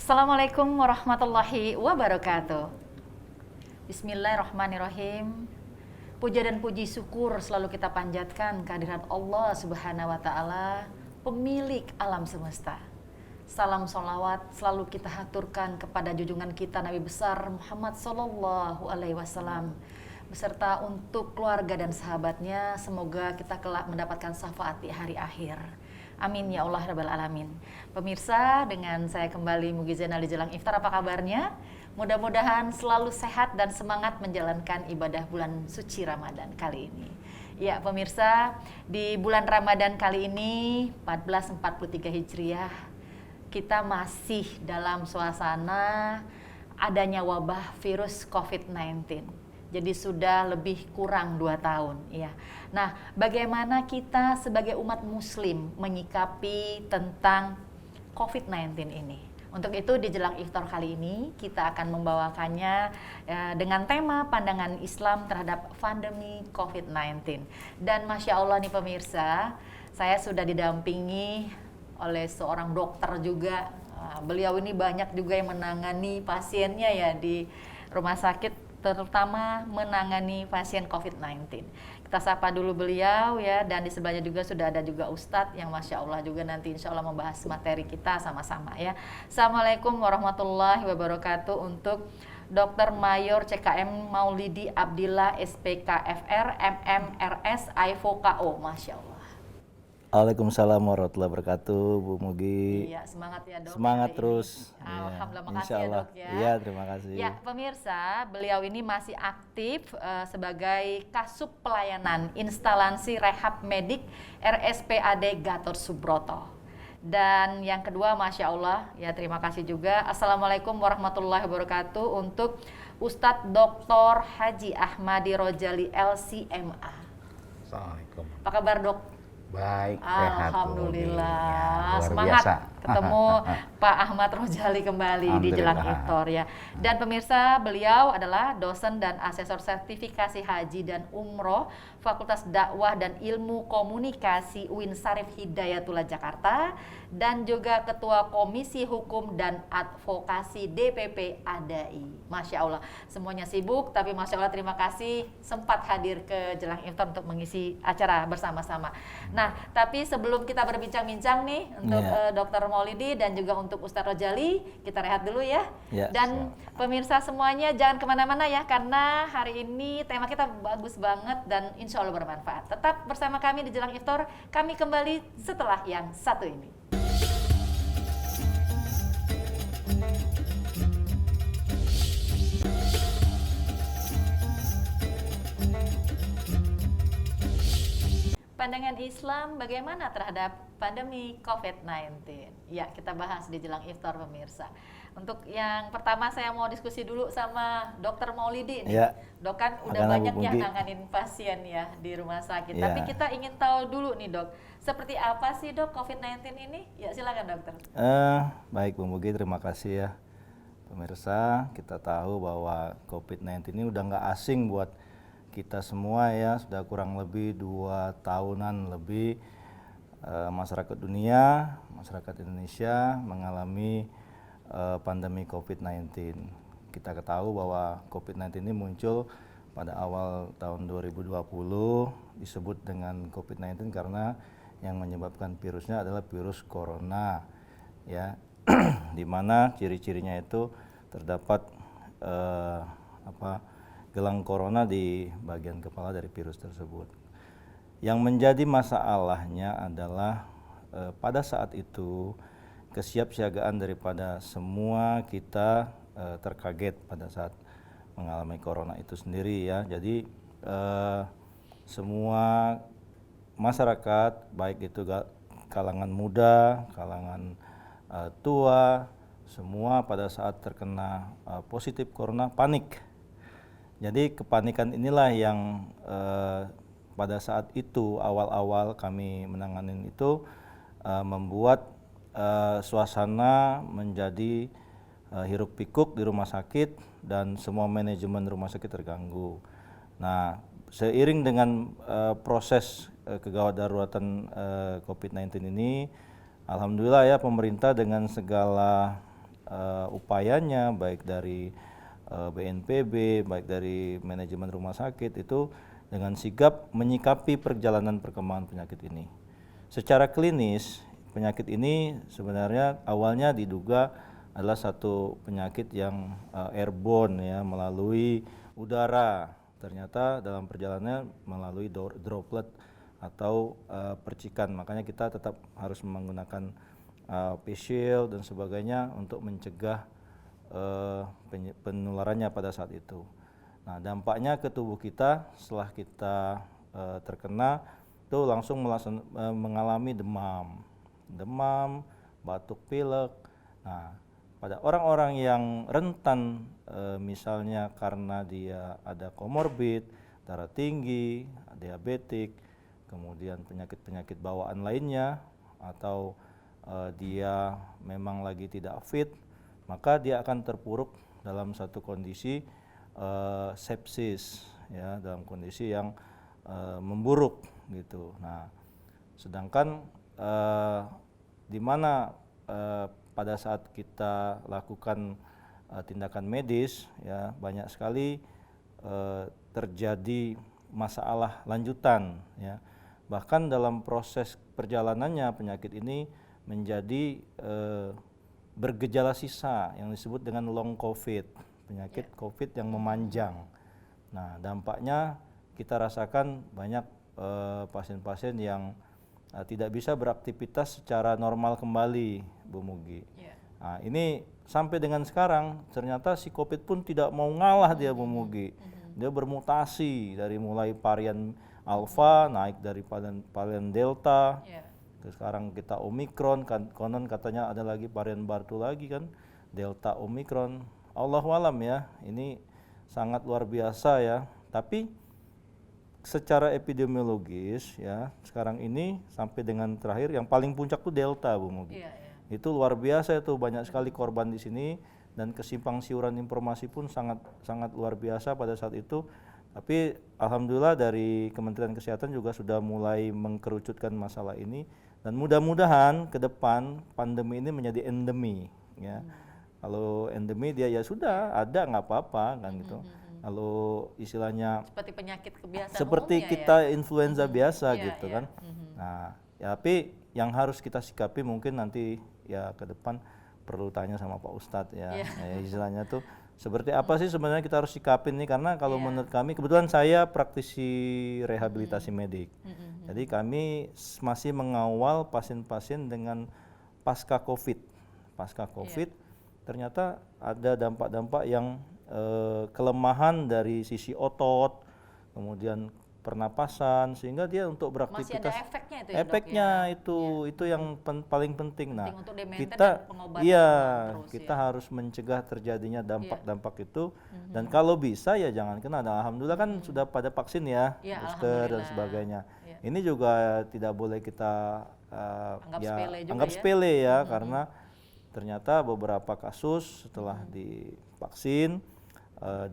Assalamualaikum warahmatullahi wabarakatuh. Bismillahirrahmanirrahim. Puja dan puji syukur selalu kita panjatkan kehadirat Allah Subhanahu wa Ta'ala, pemilik alam semesta. Salam sholawat selalu kita haturkan kepada junjungan kita Nabi besar Muhammad Sallallahu Alaihi Wasallam, beserta untuk keluarga dan sahabatnya. Semoga kita kelak mendapatkan syafaat di hari akhir. Amin ya Allah Rabbal Alamin. Pemirsa, dengan saya kembali Mugi Zainal di Jelang Iftar. Apa kabarnya? Mudah-mudahan selalu sehat dan semangat menjalankan ibadah bulan suci Ramadan kali ini. Ya pemirsa, di bulan Ramadan kali ini 1443 Hijriah, kita masih dalam suasana adanya wabah virus COVID-19. Jadi sudah lebih kurang 2 tahun ya. Nah, bagaimana kita sebagai umat muslim menyikapi tentang COVID-19 ini? Untuk itu di Jelang Iftar kali ini kita akan membawakannya dengan tema pandangan Islam terhadap pandemi COVID-19. Dan Masya Allah nih pemirsa, saya sudah didampingi oleh seorang dokter juga. Beliau ini banyak juga yang menangani pasiennya ya di rumah sakit, terutama menangani pasien COVID-19. Kita sapa dulu beliau ya, dan di sebelahnya juga sudah ada juga Ustadz yang Masya Allah juga nanti Insya Allah membahas materi kita sama-sama ya. Assalamualaikum warahmatullahi wabarakatuh untuk Dr. Mayor CKM Maulidi Abdillah SPKFR MMRS IVKO. Masya Allah. Waalaikumsalam warahmatullahi wabarakatuh, Bu Mugi. Iya, semangat ya dok. Semangat terus. Alhamdulillah, Ya, makasih ya dok ya. Iya, terima kasih. Ya, pemirsa, beliau ini masih aktif sebagai Kasub Pelayanan Instalasi Rehab Medik RSPAD Gatot Subroto. Dan yang kedua, Masya Allah, ya terima kasih juga. Assalamualaikum warahmatullahi wabarakatuh untuk Ustadz Dr. Haji Ahmadi Rojali LCMA. Assalamualaikum. Apa kabar dok? Baik, sehat. Alhamdulillah, ya, semangat biasa. ketemu Pak Ahmad Rojali kembali di Jelang Iftar ya. Dan pemirsa, beliau adalah dosen dan asesor sertifikasi haji dan umroh Fakultas Dakwah dan Ilmu Komunikasi UIN Syarif Hidayatullah Jakarta, dan juga Ketua Komisi Hukum dan Advokasi DPP ADAI. Masya Allah, semuanya sibuk, tapi Masya Allah terima kasih sempat hadir ke Jelang Iftar untuk mengisi acara bersama-sama. Nah, tapi sebelum kita berbincang-bincang nih untuk Dr. Maulidi dan juga untuk Ustadz Rojali, kita rehat dulu ya. Dan pemirsa semuanya jangan kemana-mana ya, karena hari ini tema kita bagus banget dan insya Allah bermanfaat. Tetap bersama kami di Jelang Iftar, kami kembali setelah yang satu ini. Pandangan Islam bagaimana terhadap pandemi COVID-19? Ya, kita bahas di Jelang Iftar pemirsa. Untuk yang pertama saya mau diskusi dulu sama Dr. Maulidi nih. Ya. Dok kan udah banyak yang nanganin pasien ya di rumah sakit. Ya. Tapi kita ingin tahu dulu nih dok, seperti apa sih dok COVID-19 ini? Ya silakan dokter. Baik Bu Mugi, terima kasih ya. Pemirsa, kita tahu bahwa COVID-19 ini udah nggak asing buat kita semua ya, sudah kurang lebih 2 tahunan lebih masyarakat dunia, masyarakat Indonesia mengalami pandemi COVID-19. Kita ketahui bahwa COVID-19 ini muncul pada awal tahun 2020, disebut dengan COVID-19 karena yang menyebabkan virusnya adalah virus corona ya, di mana ciri-cirinya itu terdapat gelang corona di bagian kepala dari virus tersebut. Yang menjadi masalahnya adalah pada saat itu kesiapsiagaan daripada semua kita terkaget pada saat mengalami corona itu sendiri ya. Jadi semua masyarakat, baik itu kalangan muda, kalangan tua, semua pada saat terkena positif corona panik. Jadi kepanikan inilah yang pada saat itu awal-awal kami menangani itu membuat suasana menjadi hiruk pikuk di rumah sakit dan semua manajemen rumah sakit terganggu. Nah, seiring dengan proses kegawat daruratan COVID-19 ini, alhamdulillah ya pemerintah dengan segala upayanya, baik dari BNPB, baik dari manajemen rumah sakit itu dengan sigap menyikapi perjalanan perkembangan penyakit ini. Secara klinis, penyakit ini sebenarnya awalnya diduga adalah satu penyakit yang airborne ya, melalui udara. Ternyata dalam perjalanannya melalui droplet atau percikan. Makanya kita tetap harus menggunakan face shield dan sebagainya untuk mencegah penularannya pada saat itu. Nah, dampaknya ke tubuh kita setelah kita terkena itu langsung mengalami demam, batuk pilek. Nah, pada orang-orang yang rentan misalnya karena dia ada komorbid, darah tinggi, diabetik, kemudian penyakit-penyakit bawaan lainnya, atau dia memang lagi tidak fit, maka dia akan terpuruk dalam satu kondisi sepsis ya, dalam kondisi yang memburuk gitu. Nah, sedangkan di mana pada saat kita lakukan tindakan medis ya, banyak sekali terjadi masalah lanjutan ya. Bahkan dalam proses perjalanannya penyakit ini menjadi bergejala sisa yang disebut dengan long COVID, penyakit COVID yang memanjang. Nah, dampaknya kita rasakan banyak pasien-pasien yang tidak bisa beraktivitas secara normal kembali, Bu Mugi. Nah, ini sampai dengan sekarang ternyata si COVID pun tidak mau ngalah dia, Bu Mugi. Dia bermutasi dari mulai varian Alpha, naik dari varian Delta, sekarang kita Omikron, konon katanya ada lagi varian baru lagi kan, Delta Omikron. Allahualam ya, ini sangat luar biasa ya. Tapi secara epidemiologis ya, sekarang ini sampai dengan terakhir yang paling puncak tuh Delta, Bu Mugi. Itu luar biasa, itu banyak sekali korban di sini dan kesimpang siuran informasi pun sangat luar biasa pada saat itu. Tapi alhamdulillah dari Kementerian Kesehatan juga sudah mulai mengkerucutkan masalah ini dan mudah-mudahan ke depan pandemi ini menjadi endemi ya. Kalau endemi dia ya sudah ada nggak apa-apa kan gitu. Kalau istilahnya seperti penyakit kebiasaan seperti umumnya kita ya? influenza biasa gitu kan. Nah, ya, tapi yang harus kita sikapi mungkin nanti ya ke depan perlu tanya sama Pak Ustadz ya. Ya, istilahnya tuh seperti apa sih sebenarnya kita harus sikapin nih, karena kalau menurut kami kebetulan saya praktisi rehabilitasi medik. Jadi kami masih mengawal pasien-pasien dengan pasca COVID. Pasca COVID ternyata ada dampak-dampak yang kelemahan dari sisi otot, kemudian pernapasan, sehingga dia untuk beraktivitas masih ada efeknya itu ya, efeknya dok, itu yang paling penting. Nah, untuk di-maintain kita dan pengobatan terus, kita harus mencegah terjadinya dampak-dampak itu, dan kalau bisa ya jangan kena. Nah, alhamdulillah kan sudah pada vaksin ya, booster dan sebagainya. Ini juga tidak boleh kita anggap sepele ya, karena ternyata beberapa kasus setelah divaksin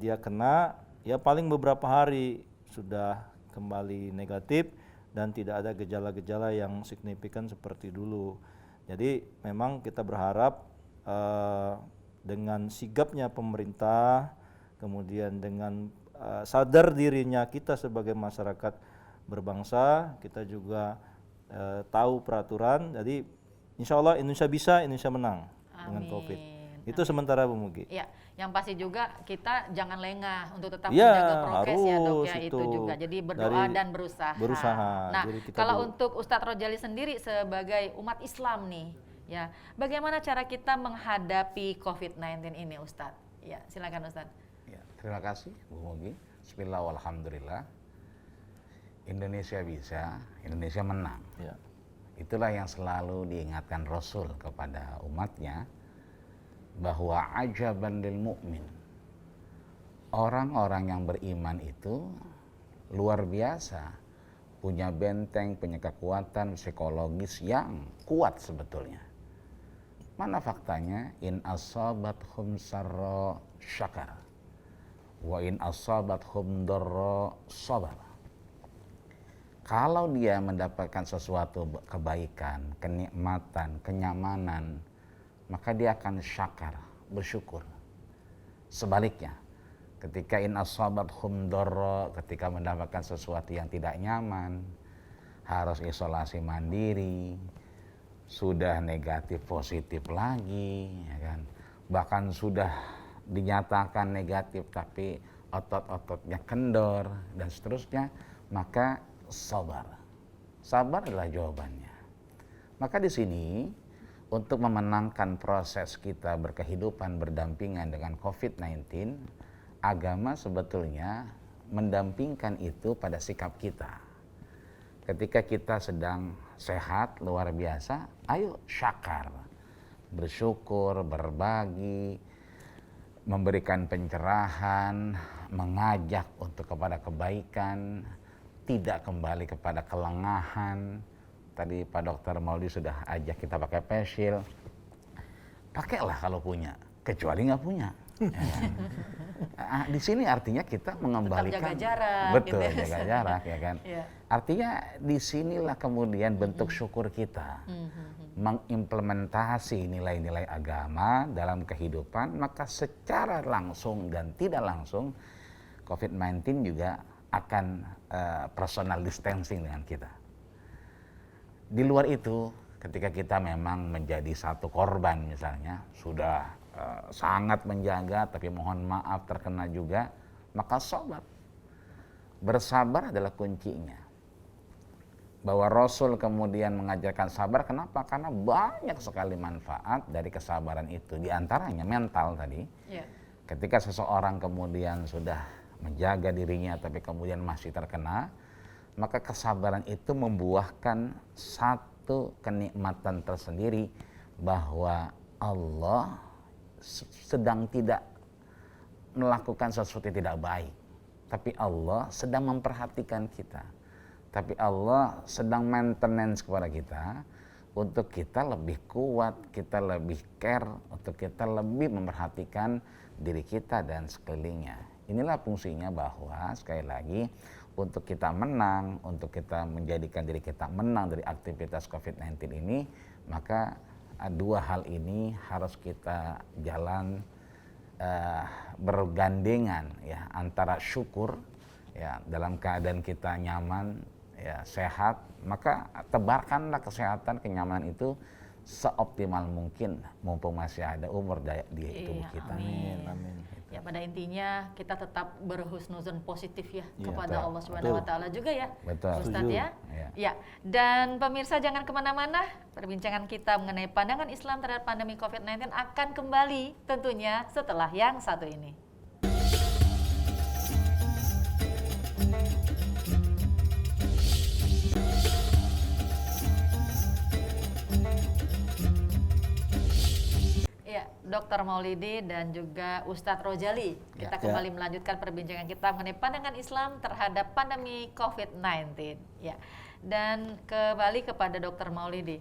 dia kena ya paling beberapa hari sudah kembali negatif dan tidak ada gejala-gejala yang signifikan seperti dulu. Jadi memang kita berharap dengan sigapnya pemerintah, kemudian dengan sadar dirinya kita sebagai masyarakat berbangsa, kita juga tahu peraturan. Jadi insya Allah Indonesia bisa, Indonesia menang dengan COVID. Itu sementara, Bu Mugi. Ya, yang pasti juga kita jangan lengah untuk tetap menjaga prokes ya, Dok ya, itu juga. Jadi berdoa dan berusaha. Nah, kalau untuk Ustadz Rojali sendiri sebagai umat Islam nih, ya, bagaimana cara kita menghadapi COVID-19 ini, Ustadz? Ya, silakan Ustadz. Ya, terima kasih, Bu Mugi. Bismillah walhamdulillah. Indonesia bisa, Indonesia menang. Ya. Itulah yang selalu diingatkan Rasul kepada umatnya, bahwa ajaban lil mu'min, orang-orang yang beriman itu luar biasa, punya benteng, punya kekuatan psikologis yang kuat sebetulnya. Mana faktanya? In asabathum sarra syakar wa in asabathum darra sabar. Kalau dia mendapatkan sesuatu kebaikan, kenikmatan, kenyamanan, maka dia akan syakar, bersyukur. Sebaliknya, ketika in asabathum dharra, ketika mendapatkan sesuatu yang tidak nyaman, harus isolasi mandiri, sudah negatif positif lagi, ya kan? Bahkan sudah dinyatakan negatif tapi otot-ototnya kendor dan seterusnya, maka sabar. Sabar adalah jawabannya. Maka di sini untuk memenangkan proses kita berkehidupan berdampingan dengan COVID-19, agama sebetulnya mendampingkan itu pada sikap kita. Ketika kita sedang sehat luar biasa, ayo syakar, bersyukur, berbagi, memberikan pencerahan, mengajak untuk kepada kebaikan, tidak kembali kepada kelengahan. Tadi Pak Dokter Maulidi sudah ajak kita pakai face shield. Pakailah kalau punya, kecuali nggak punya. Di sini artinya kita mengembalikan, tetap jaga jarak, betul, gitu. jaga jarak, ya kan. Yeah. Artinya di sinilah kemudian bentuk syukur kita, mengimplementasi nilai-nilai agama dalam kehidupan, maka secara langsung dan tidak langsung COVID-19 juga akan personal distancing dengan kita. Di luar itu, ketika kita memang menjadi satu korban misalnya, sudah sangat menjaga tapi mohon maaf terkena juga, maka sabar. Bersabar adalah kuncinya. Bahwa Rasul kemudian mengajarkan sabar, kenapa? Karena banyak sekali manfaat dari kesabaran itu. Di antaranya mental tadi. Yeah. Ketika seseorang kemudian sudah menjaga dirinya tapi kemudian masih terkena, maka kesabaran itu membuahkan satu kenikmatan tersendiri, bahwa Allah sedang tidak melakukan sesuatu yang tidak baik, tapi Allah sedang memperhatikan kita, tapi Allah sedang maintenance kepada kita untuk kita lebih kuat, kita lebih care, untuk kita lebih memperhatikan diri kita dan sekelilingnya. Inilah fungsinya, bahwa sekali lagi untuk kita menang, untuk kita menjadikan diri kita menang dari aktivitas COVID-19 ini, maka dua hal ini harus kita jalan bergandengan, ya, antara syukur, ya, dalam keadaan kita nyaman, ya, sehat, maka tebarkanlah kesehatan, kenyamanan itu seoptimal mungkin mumpung masih ada umur di tubuh kita. Amin. Amin. Ya, pada intinya kita tetap berhusnuzon positif ya, Iya, kepada betul. Allah Subhanahu wa taala juga ya. Betul. Ustadz ya. Ya. Dan pemirsa jangan kemana-mana, perbincangan kita mengenai pandangan Islam terhadap pandemi COVID-19 akan kembali tentunya setelah yang satu ini. Dr. Maulidi dan juga Ustadz Rojali. Kita kembali melanjutkan perbincangan kita mengenai pandangan Islam terhadap pandemi COVID-19. Ya. Dan kembali kepada Dr. Maulidi.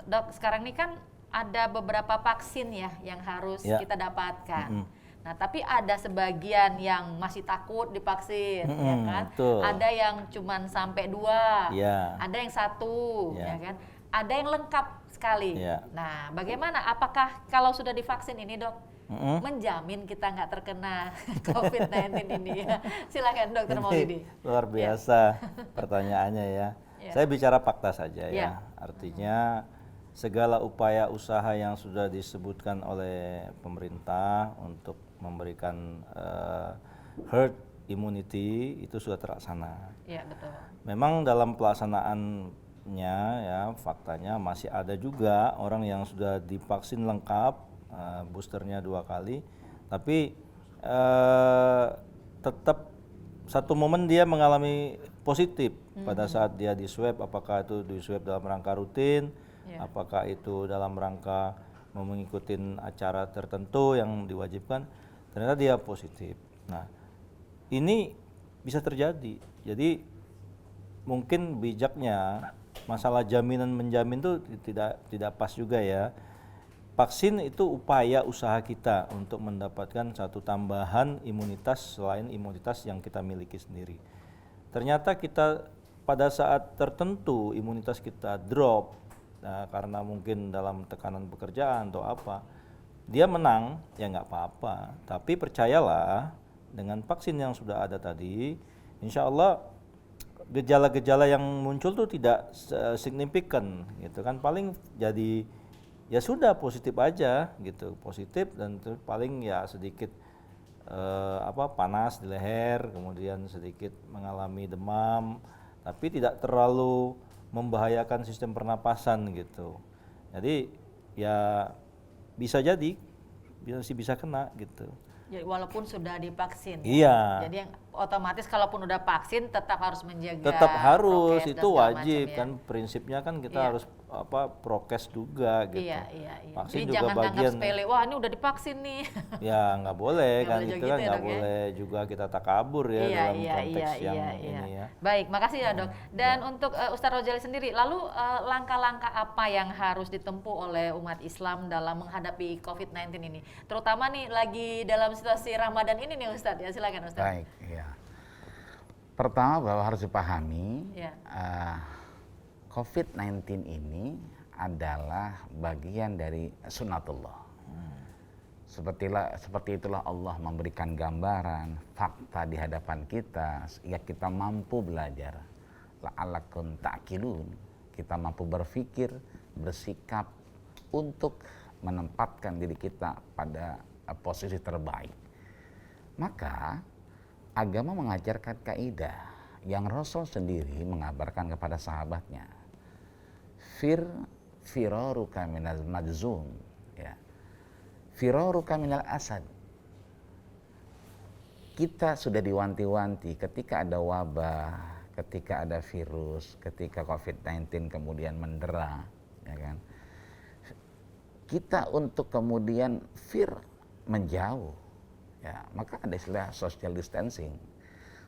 Dok, sekarang ini kan ada beberapa vaksin ya yang harus kita dapatkan. Nah, tapi ada sebagian yang masih takut divaksin, ya kan? Betul. Ada yang cuman sampai 2, ada yang 1, ya kan? Ada yang lengkap sekali. Nah, bagaimana? Apakah kalau sudah divaksin ini, Dok, menjamin kita nggak terkena COVID-19 ini? Ya? Silakan, Dokter Maulidi. Luar biasa pertanyaannya ya. Saya bicara fakta saja ya. Artinya segala upaya usaha yang sudah disebutkan oleh pemerintah untuk memberikan herd immunity itu sudah terlaksana. Iya, betul. Memang dalam pelaksanaan ya faktanya masih ada juga orang yang sudah divaksin lengkap, boosternya 2 kali, tapi tetap satu momen dia mengalami positif pada saat dia di swab, apakah itu di swab dalam rangka rutin, apakah itu dalam rangka mengikuti acara tertentu yang diwajibkan, ternyata dia positif. Nah, ini bisa terjadi. Jadi mungkin bijaknya masalah jaminan menjamin itu tidak pas juga ya. Vaksin itu upaya usaha kita untuk mendapatkan satu tambahan imunitas selain imunitas yang kita miliki sendiri. Ternyata kita pada saat tertentu imunitas kita drop, karena mungkin dalam tekanan pekerjaan atau apa, dia menang, ya nggak apa-apa. Tapi percayalah, dengan vaksin yang sudah ada tadi, insya Allah gejala-gejala yang muncul tuh tidak signifikan gitu kan. Paling jadi ya sudah positif aja gitu, positif dan paling ya sedikit panas di leher, kemudian sedikit mengalami demam, tapi tidak terlalu membahayakan sistem pernapasan gitu. Jadi ya bisa kena gitu. Jadi walaupun sudah divaksin. Iya. Jadi yang otomatis kalaupun udah vaksin tetap harus menjaga. Tetap harus, prokes dan itu segala wajib macam, ya. kan, prinsipnya kan kita Iya. harus prokes juga gitu. Iya. Vaksin Jadi juga jangan anggap bagian. sepele, wah ini udah divaksin nih. Ya nggak boleh Nggak kan, boleh itu juga kan gitu ya, nggak Dok, ya? boleh juga kita takabur ya dalam konteks yang ini ya. Baik, makasih ya Dok. Dan untuk Ustadz Rozali sendiri, lalu langkah-langkah apa yang harus ditempuh oleh umat Islam dalam menghadapi COVID-19 ini? Terutama nih lagi dalam situasi Ramadan ini nih Ustadz, ya silakan Ustadz. Baik, ya. Pertama bahwa harus dipahami, Ya. COVID-19 ini adalah bagian dari sunnatullah. Seperti itulah Allah memberikan gambaran, fakta di hadapan kita, sehingga kita mampu belajar. La'allakum ta'qilun, kita mampu berpikir, bersikap untuk menempatkan diri kita pada posisi terbaik. Maka agama mengajarkan kaidah yang Rasul sendiri mengabarkan kepada sahabatnya. Firaruka minal majzum, ya. Firaruka minal asad. Kita sudah diwanti-wanti ketika ada wabah, ketika ada virus, ketika COVID-19 kemudian mendera, ya kan. Kita untuk kemudian menjauh. Ya, maka ada istilah social distancing.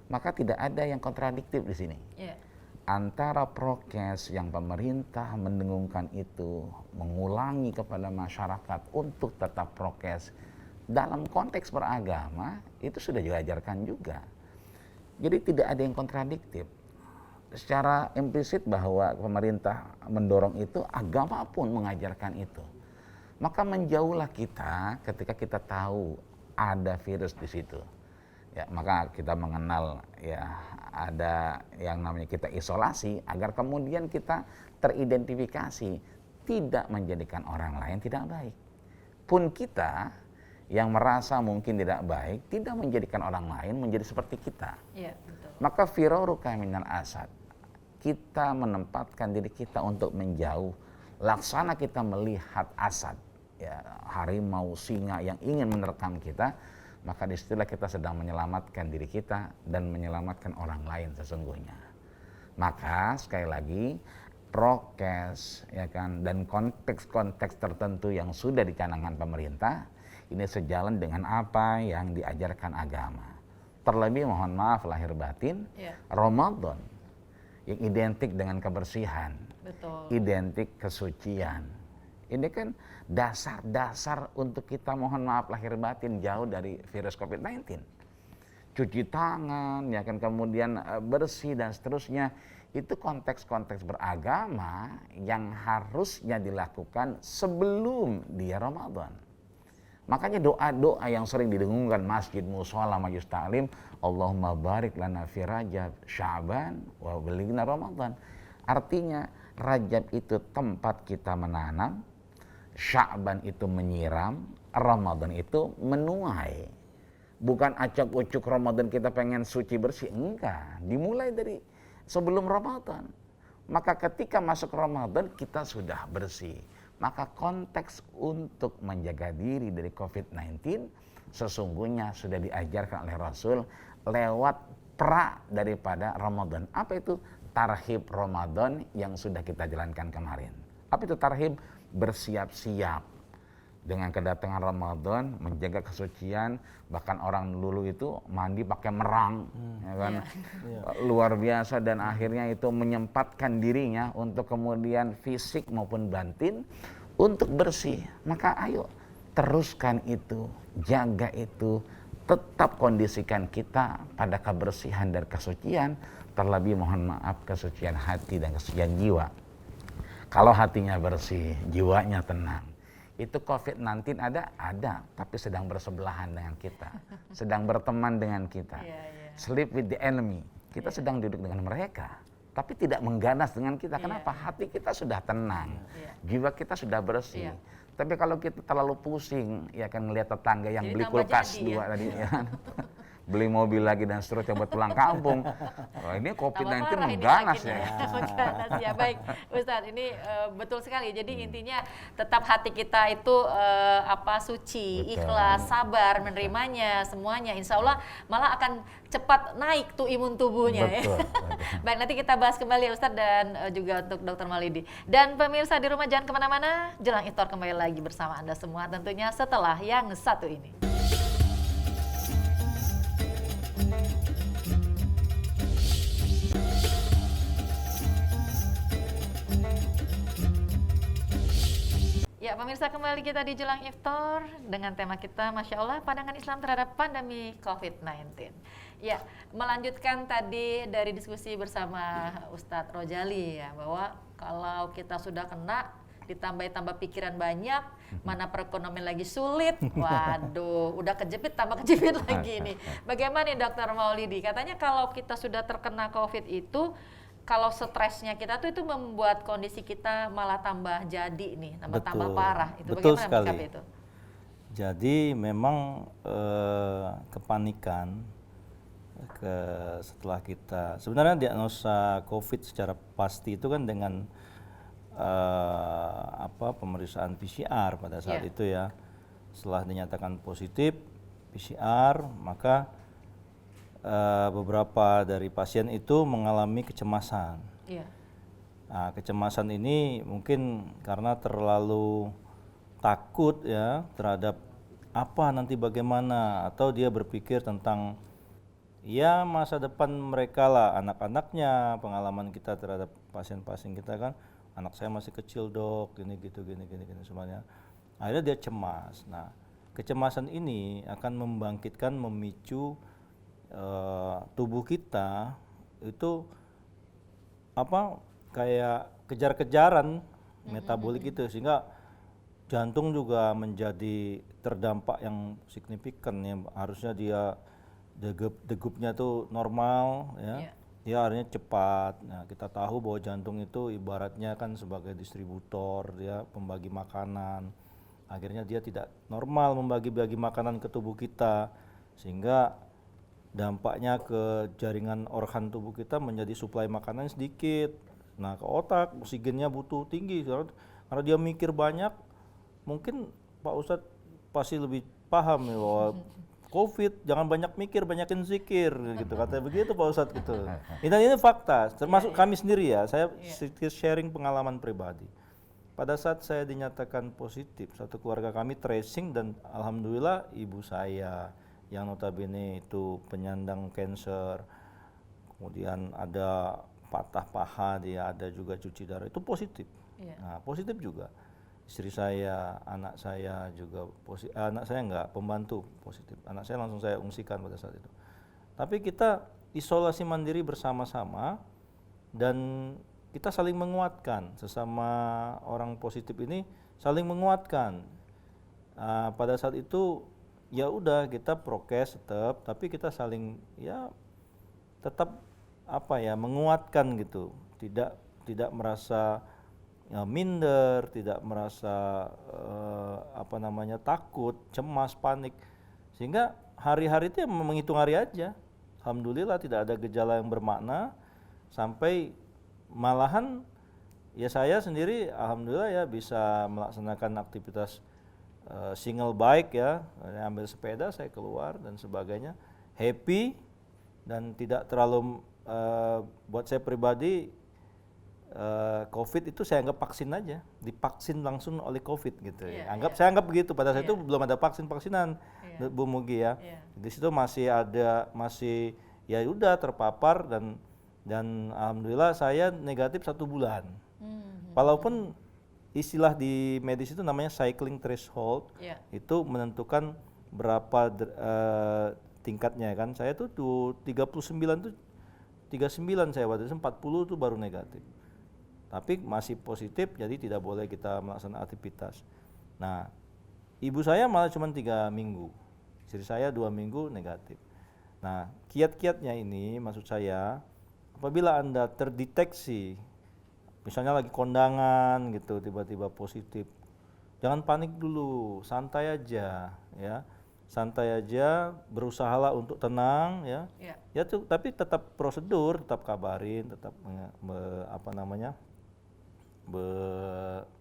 Maka tidak ada yang kontradiktif di sini. Yeah. Antara prokes yang pemerintah mendengungkan itu, mengulangi kepada masyarakat untuk tetap prokes, dalam konteks beragama itu sudah diajarkan juga. Jadi tidak ada yang kontradiktif. Secara implisit bahwa pemerintah mendorong itu, agama pun mengajarkan itu. Maka menjauhlah kita ketika kita tahu ada virus di situ. Ya, maka kita mengenal ya ada yang namanya kita isolasi agar kemudian kita teridentifikasi, tidak menjadikan orang lain tidak baik. Pun kita yang merasa mungkin tidak baik, tidak menjadikan orang lain menjadi seperti kita. Iya, betul. Maka firaruka minal asad. Kita menempatkan diri kita untuk menjauh. Laksana kita melihat asad, ya, harimau, singa yang ingin menerkam kita, maka disitulah kita sedang menyelamatkan diri kita dan menyelamatkan orang lain sesungguhnya. Maka sekali lagi prokes, ya kan, dan konteks-konteks tertentu yang sudah dicanangkan pemerintah ini sejalan dengan apa yang diajarkan agama. Terlebih mohon maaf lahir batin, Ramadan yang identik dengan kebersihan, Betul. identik kesucian. Ini kan dasar-dasar untuk kita mohon maaf lahir batin jauh dari virus COVID-19. Cuci tangan, ya kan, kemudian bersih dan seterusnya. Itu konteks-konteks beragama yang harusnya dilakukan sebelum dia Ramadan. Makanya doa-doa yang sering didengungkan masjid, mushola, majelis ta'lim, Allahumma barik lana fi Rajab, Sya'ban, wa balighna Ramadan. Artinya Rajab itu tempat kita menanam, Sya'ban itu menyiram, Ramadan itu menuai. Bukan acak-ucuk Ramadan kita pengen suci bersih, enggak. Dimulai dari sebelum Ramadan. Maka ketika masuk Ramadan kita sudah bersih. Maka konteks untuk menjaga diri dari COVID-19 sesungguhnya sudah diajarkan oleh Rasul lewat daripada Ramadan. Apa itu? Tarhib Ramadan yang sudah kita jalankan kemarin. Apa itu tarhib? Bersiap-siap dengan kedatangan Ramadan, menjaga kesucian. Bahkan orang dulu itu mandi pakai merang, ya kan? Luar biasa, dan akhirnya itu menyempatkan dirinya untuk kemudian fisik maupun batin untuk bersih. Maka ayo teruskan itu, jaga itu, tetap kondisikan kita pada kebersihan dan kesucian, terlebih mohon maaf kesucian hati dan kesucian jiwa. Kalau hatinya bersih, jiwanya tenang, Itu COVID-19 ada, tapi sedang bersebelahan dengan kita, sedang berteman dengan kita, sleep with the enemy. Kita sedang duduk dengan mereka, tapi tidak mengganas dengan kita. Kenapa? Hati kita sudah tenang, jiwa kita sudah bersih. Tapi kalau kita terlalu pusing, ya kan ngelihat tetangga yang beli kulkas dua tadi, ya. Beli mobil lagi dan seterusnya buat pulang kampung. Wah, ini COVID-19 mengganas ya. Mengganas ya. Baik, Ustadz, ini betul sekali. Jadi intinya tetap hati kita itu suci, ikhlas, sabar menerimanya semuanya. Insya Allah malah akan cepat naik tuh imun tubuhnya. Betul, ya. Baik, nanti kita bahas kembali ya Ustadz, dan juga untuk Dr. Maulidi. Dan pemirsa di rumah jangan kemana-mana. Jelang Iftar kembali lagi bersama Anda semua tentunya setelah yang satu ini. Ya, pemirsa, kembali kita di Jelang Iftar dengan tema kita, Masya Allah, pandangan Islam terhadap pandemi COVID-19. Ya, melanjutkan tadi dari diskusi bersama Ustadz Rojali ya, bahwa kalau kita sudah kena, ditambah pikiran banyak, mana perekonomian lagi sulit, waduh, udah kejepit tambah kejepit lagi nih. Bagaimana nih Dr. Maulidi? Katanya kalau kita sudah terkena COVID itu, kalau stresnya kita tuh itu membuat kondisi kita malah tambah jadi nih, tambah parah. Itu betul bagaimana sekali. menanggapi itu? Jadi memang kepanikan setelah kita sebenarnya diagnosa COVID secara pasti itu kan dengan pemeriksaan PCR pada saat itu ya. Setelah dinyatakan positif PCR, maka beberapa dari pasien itu mengalami kecemasan. Nah, kecemasan ini mungkin karena terlalu takut ya terhadap apa nanti bagaimana, atau dia berpikir tentang ya masa depan mereka lah, anak-anaknya. Pengalaman kita terhadap pasien-pasien kita kan, anak saya masih kecil dok, gini semuanya. Akhirnya dia cemas. Nah, kecemasan ini akan membangkitkan, memicu tubuh kita itu kayak kejar-kejaran metabolik itu, sehingga jantung juga menjadi terdampak yang signifikan ya. Harusnya dia degupnya tuh normal ya. Dia akhirnya cepat. Nah, kita tahu bahwa jantung itu ibaratnya kan sebagai distributor, dia pembagi makanan. Akhirnya dia tidak normal membagi-bagi makanan ke tubuh kita, sehingga dampaknya ke jaringan organ tubuh kita menjadi suplai makanan sedikit. Nah, ke otak oksigennya butuh tinggi karena dia mikir banyak. Mungkin Pak Ustadz pasti lebih paham ya bahwa COVID jangan banyak mikir, banyakin zikir gitu, katanya begitu Pak Ustadz gitu. Ini fakta, termasuk kami sendiri ya. Saya sharing pengalaman pribadi. Pada saat saya dinyatakan positif, satu keluarga kami tracing, dan alhamdulillah ibu saya yang notabene itu penyandang kanker, kemudian ada patah paha, dia ada juga cuci darah, itu positif. Nah, positif juga istri saya, anak saya juga positif. Anak saya enggak, pembantu positif. Anak saya langsung saya ungsikan pada saat itu. Tapi kita isolasi mandiri bersama-sama, dan kita saling menguatkan. Sesama orang positif ini saling menguatkan. Pada saat itu ya udah, kita prokes tetap, tapi kita saling ya tetap menguatkan gitu. Tidak merasa minder, tidak merasa takut, cemas, panik. Sehingga hari-hari itu menghitung hari aja. Alhamdulillah tidak ada gejala yang bermakna, sampai malahan ya saya sendiri alhamdulillah ya bisa melaksanakan aktivitas single bike ya, ambil sepeda saya keluar dan sebagainya, happy, dan tidak terlalu buat saya pribadi COVID itu saya anggap vaksin aja, divaksin langsung oleh COVID gitu ya. Saya anggap begitu. Pada saat itu belum ada vaksinan Bu Mugi ya. Di situ masih ya udah terpapar, dan alhamdulillah saya negatif 1 bulan. Walaupun istilah di medis itu namanya cycling threshold, itu menentukan berapa tingkatnya kan. Saya tuh 39 saya waktu itu, 40 tuh baru negatif. Tapi masih positif, jadi tidak boleh kita melaksanakan aktivitas. Nah, ibu saya malah cuma 3 minggu, istri saya 2 minggu negatif. Nah, kiat-kiatnya ini maksud saya, apabila Anda terdeteksi, misalnya lagi kondangan gitu, tiba-tiba positif, jangan panik dulu, santai aja ya. Santai aja, berusahalah untuk tenang ya. Ya. Ya tuh, tapi tetap prosedur, tetap kabarin, tetap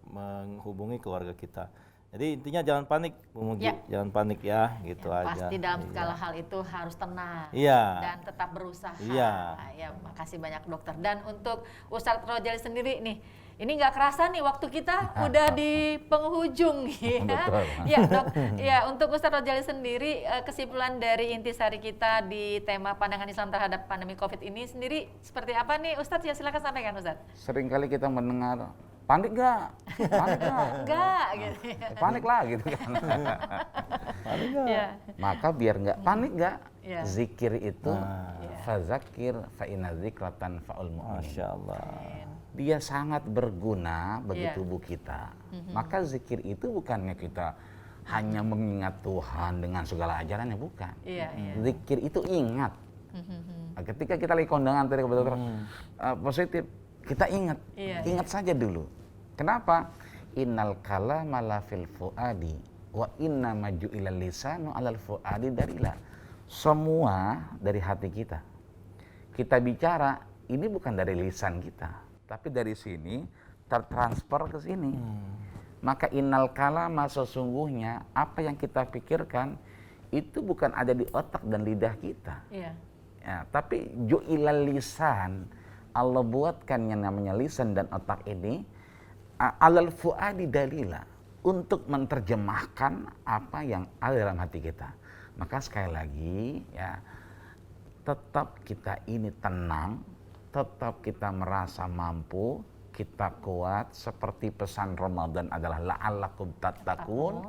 menghubungi keluarga kita. Jadi intinya jangan panik, Bu Mugi. Ya. Jangan panik ya, gitu Ya, aja. pasti dalam Iya. segala hal itu harus tenang Iya. dan tetap berusaha. Iya. Ya, makasih banyak dokter. Dan untuk Ustadz Rojali sendiri nih, ini nggak kerasa nih waktu kita udah di penghujung ya. Betul. Ya dok, ya untuk Ustadz Rojali sendiri kesimpulan dari intisari kita di tema pandangan Islam terhadap pandemi COVID ini sendiri seperti apa nih Ustadz? Ya silakan sampaikan Ustadz. Seringkali kita mendengar, panik nggak? Panik nggak? Enggak gitu. Panik lah gitu kan. Panik nggak? Ya. Maka biar nggak panik nggak, Ya. zikir itu Ya. fazakir fa inna dzikratan faul mu'minin. Masya Allah. Dia sangat berguna bagi Iya. tubuh kita. Maka zikir itu bukannya kita hanya mengingat Tuhan dengan segala ajarannya, bukan. Iya, iya. Zikir itu ingat. Nah, ketika kita lagi kondangan tadi kepada dokter positif, kita ingat, Iya, ingat saja dulu. Kenapa? Innal kalama la fil fuadi wa inna maju ilal lisanu alal fuadi dalila. Semua dari hati kita. Kita bicara ini bukan dari lisan kita, tapi dari sini tertransfer ke sini. Maka innal kalama, sesungguhnya apa yang kita pikirkan itu bukan ada di otak dan lidah kita. Iya. Ya, tapi ju'ilal lisan, Allah buatkan yang namanya lisan dan otak ini alal fuadi dalila, untuk menerjemahkan apa yang ada dalam hati kita. Maka sekali lagi ya, tetap kita ini tenang, tetap kita merasa mampu, kita kuat, seperti pesan Ramadan adalah la'allakum tattaqun.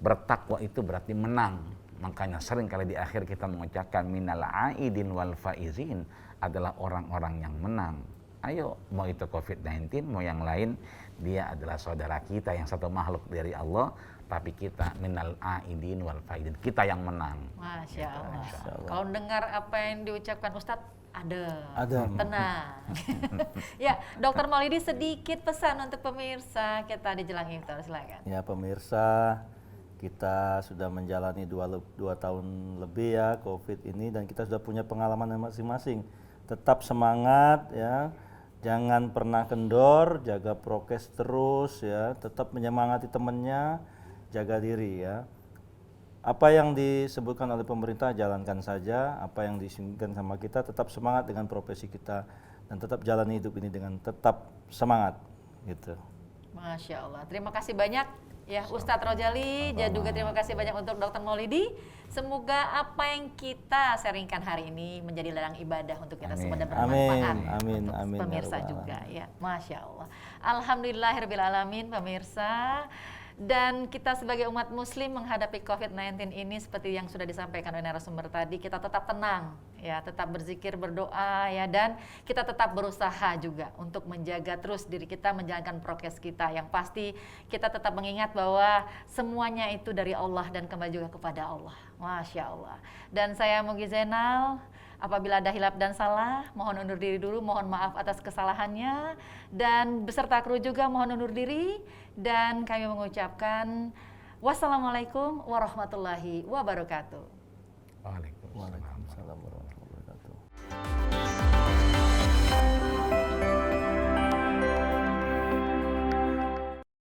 Bertakwa itu berarti menang. Makanya sering kali di akhir kita mengucapkan minal aidin wal faizin, adalah orang-orang yang menang. Ayo, mau itu COVID-19, mau yang lain, dia adalah saudara kita yang satu makhluk dari Allah, tapi kita minal aidin wal faizin, kita yang menang. Masya Allah. Masya Allah. Kalau dengar apa yang diucapkan Ustadz, Ada. tenang. Ya, Dokter Maulidi sedikit pesan untuk pemirsa kita di jelang iftar, silakan. Ya pemirsa, kita sudah menjalani 2 tahun lebih ya COVID ini, dan kita sudah punya pengalaman masing-masing. Tetap semangat ya, jangan pernah kendor, jaga prokes terus ya, tetap menyemangati temannya, jaga diri ya. Apa yang disebutkan oleh pemerintah jalankan saja, apa yang diinginkan sama kita tetap semangat dengan profesi kita, dan tetap jalani hidup ini dengan tetap semangat gitu. Masya Allah. Terima kasih banyak ya Ustadz Rojali, dan juga terima kasih banyak untuk Dokter Maulidi. Semoga apa yang kita sharingkan hari ini menjadi ladang ibadah untuk kita semua dan bermanfaat Amin, untuk amin, ya pemirsa Rabbal juga ya. Masya Allah. Alhamdulillahirrahmanirrahim pemirsa. Dan kita sebagai umat muslim menghadapi COVID-19 ini seperti yang sudah disampaikan oleh narasumber tadi, kita tetap tenang ya, tetap berzikir, berdoa ya, dan kita tetap berusaha juga untuk menjaga terus diri kita, menjalankan prokes kita. Yang pasti kita tetap mengingat bahwa semuanya itu dari Allah dan kembali juga kepada Allah. Masya Allah. Dan saya Mugi Zainal, apabila ada hilap dan salah, mohon undur diri dulu, mohon maaf atas kesalahannya, dan beserta kru juga mohon undur diri, dan kami mengucapkan wassalamualaikum warahmatullahi wabarakatuh. Waalaikumsalam. Waalaikumsalam.